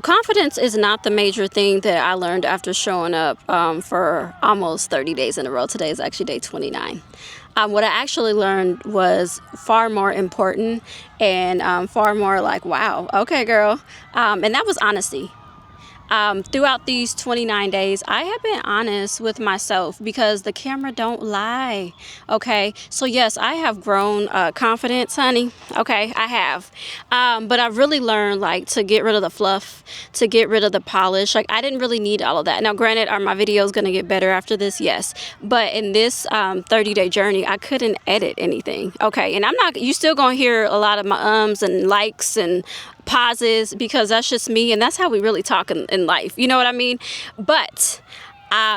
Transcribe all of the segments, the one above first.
Confidence is not the major thing that I learned after showing up for almost 30 days in a row. Today is actually day 29. What I actually learned was far more important and far more like, wow, okay, girl. And that was honesty. Throughout these 29 days, I have been honest with myself because the camera don't lie. Okay. So yes, I have grown confidence, honey. Okay. I have. But I really learned like to get rid of the fluff, to get rid of the polish. Like I didn't really need all of that. Now, granted, are my videos going to get better after this? Yes. But in this 30-day journey, I couldn't edit anything. Okay. And you still going to hear a lot of my ums and likes and pauses because that's just me, and that's how we really talk in life, you know what I mean? But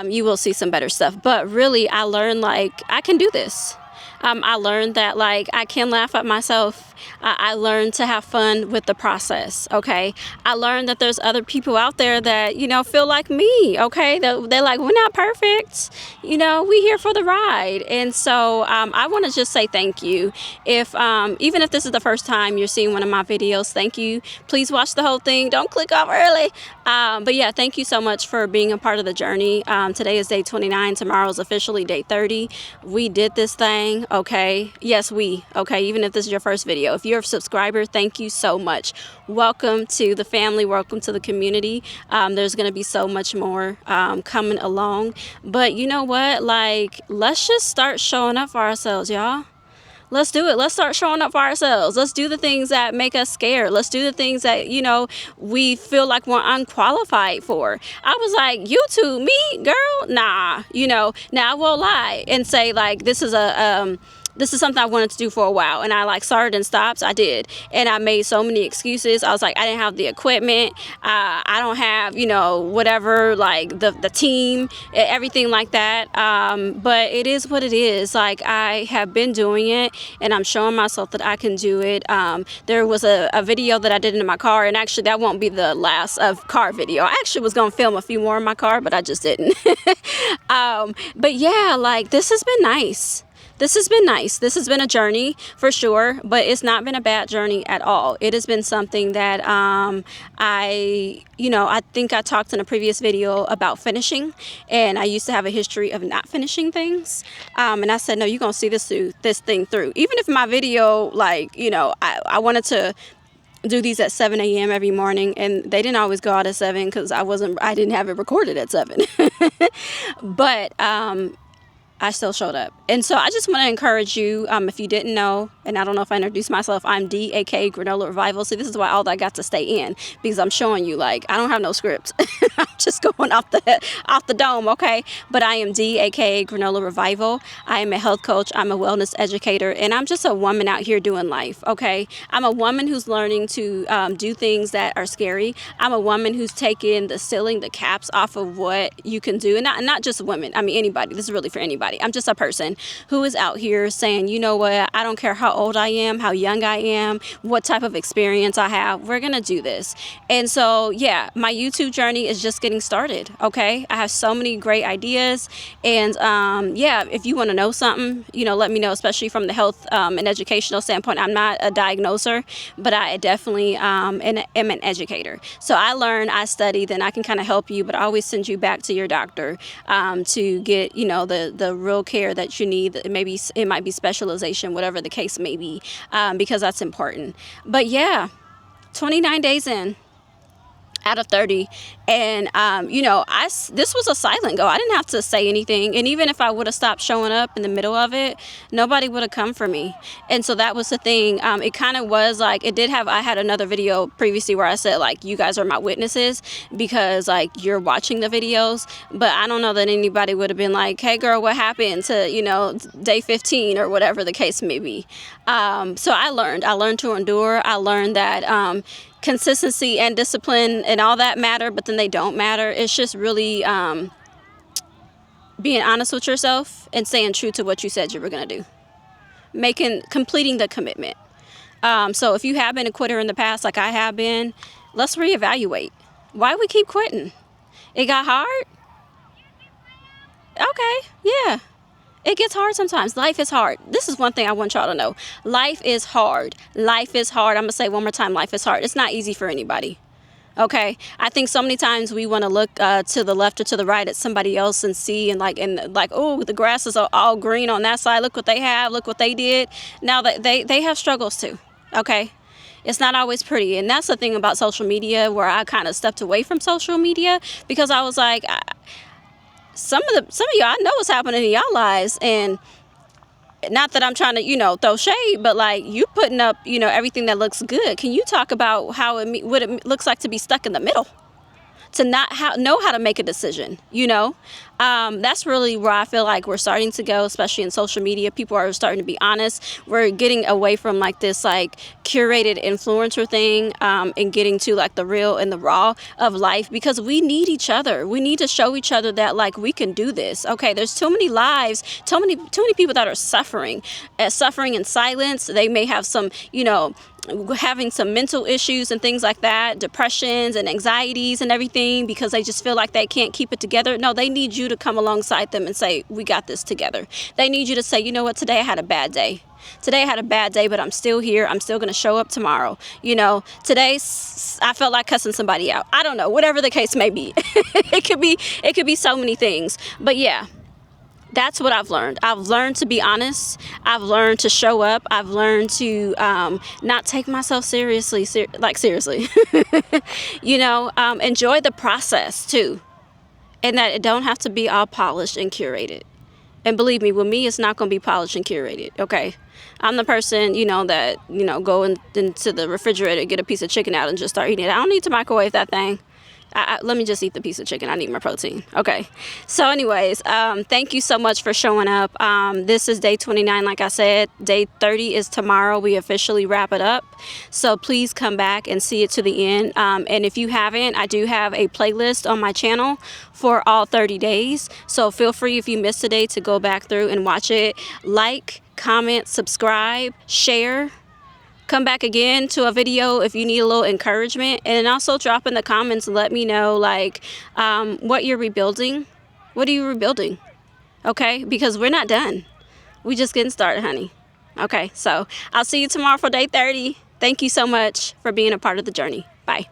you will see some better stuff. But really, I learned like I can do this. I learned that like I can laugh at myself. I learned to have fun with the process. Okay. I learned that there's other people out there that, feel like me. Okay. They're like, we're not perfect. We here for the ride. And so I want to just say thank you. Even if this is the first time you're seeing one of my videos, thank you. Please watch the whole thing. Don't click off early. But yeah, thank you so much for being a part of the journey. Today is day 29. Tomorrow is officially day 30. We did this thing. Okay. Yes, okay. Even if this is your first video, if you're a subscriber, thank you so much. Welcome to the family. Welcome to the community. There's going to be so much more coming along. But you know what? Like, let's just start showing up for ourselves, y'all. Let's do it. Let's start showing up for ourselves. Let's do the things that make us scared. Let's do the things that, we feel like we're unqualified for. I was like, YouTube, me, girl? Nah, now I won't lie and say like, this is something I wanted to do for a while, and I like started and stopped. I did, and I made so many excuses. I was like, I didn't have the equipment. I don't have, whatever, like the team, everything like that. But it is what it is. Like I have been doing it, and I'm showing myself that I can do it. There was a video that I did in my car, and actually that won't be the last of car video. I actually was gonna film a few more in my car, but I just didn't. But yeah, like this has been nice. This has been nice. This has been a journey for sure, but it's not been a bad journey at all. It has been something that I think I talked in a previous video about finishing, and I used to have a history of not finishing things. And I said, no, you're going to see this thing through. Even if my video, like, I wanted to do these at 7 a.m. every morning, and they didn't always go out at 7 because I didn't have it recorded at 7. But I still showed up. And so I just want to encourage you, if you didn't know, and I don't know if I introduced myself, I'm D, aka Granola Revival. See, this is why all that got to stay in, because I'm showing you, like, I don't have no script. I'm just going off the dome, okay? But I am D, aka Granola Revival. I am a health coach. I'm a wellness educator, and I'm just a woman out here doing life, okay? I'm a woman who's learning to do things that are scary. I'm a woman who's taking the caps off of what you can do, and not just women. I mean, anybody. This is really for anybody. I'm just a person who is out here saying, you know what, I don't care how old I am, how young I am, what type of experience I have, we're going to do this. And so, yeah, my YouTube journey is just getting started, okay? I have so many great ideas, and yeah, if you want to know something, let me know, especially from the health and educational standpoint. I'm not a diagnoser, but I definitely am an educator. So I learn, I study, then I can kind of help you, but I always send you back to your doctor to get, the real care that you need. Maybe it might be specialization, whatever the case may be, because that's important. But yeah, 29 days in out of 30, and this was a silent go. I didn't have to say anything, and even if I would have stopped showing up in the middle of it, nobody would have come for me. And so that was the thing. It kind of was like, I had another video previously where I said, like, you guys are my witnesses because, like, you're watching the videos, but I don't know that anybody would have been like, hey girl, what happened to day 15 or whatever the case may be. So I learned to endure. I learned that consistency and discipline and all that matter, but then they don't matter. It's just really being honest with yourself and staying true to what you said you were going to do. Completing the commitment. So if you have been a quitter in the past, like I have been, let's reevaluate. Why we keep quitting? It got hard? Okay, yeah. It gets hard sometimes. Life is hard. This is one thing I want y'all to know. Life is hard. Life is hard. I'm going to say one more time, life is hard. It's not easy for anybody. Okay, I think so many times we want to look to the left or to the right at somebody else and see and like, oh, the grass is all green on that side. Look what they have. Look what they did. Now that they have struggles too. Okay, it's not always pretty, and that's the thing about social media where I kind of stepped away from social media because I was like, some of y'all, I know what's happening in y'all lives, and not that I'm trying to, throw shade, but like you putting up, everything that looks good. Can you talk about what it looks like to be stuck in the middle? To not know how to make a decision, that's really where I feel like we're starting to go, especially in social media. People are starting to be honest. We're getting away from like this like curated influencer thing, and getting to like the real and the raw of life, because we need each other. We need to show each other that like we can do this. Okay, there's too many lives, too many people that are suffering in silence. They may have some, having some mental issues and things like that, depressions and anxieties and everything, because they just feel like they can't keep it together. No, they need you to come alongside them and say, we got this together. They need you to say, you know what, today I had a bad day. Today I had a bad day, but I'm still here. I'm still going to show up tomorrow. Today I felt like cussing somebody out. I don't know, whatever the case may be. It could be so many things. But yeah, that's what I've learned. I've learned to be honest. I've learned to show up. I've learned to not take myself seriously, seriously. Enjoy the process too. And that it don't have to be all polished and curated. And believe me, with me, it's not going to be polished and curated, okay? I'm the person, that, go into the refrigerator, get a piece of chicken out and just start eating it. I don't need to microwave that thing. Let me just eat the piece of chicken. I need my protein. Okay. So anyways, thank you so much for showing up. This is day 29. Like I said, day 30 is tomorrow. We officially wrap it up. So please come back and see it to the end. And if you haven't, I do have a playlist on my channel for all 30 days. So feel free, if you missed a day, to go back through and watch it. Like, comment, subscribe, share. Come back again to a video if you need a little encouragement, and also drop in the comments and let me know what you're rebuilding. What are you rebuilding? Okay, because we're not done. We just getting started, honey. Okay, so I'll see you tomorrow for day 30. Thank you so much for being a part of the journey. Bye.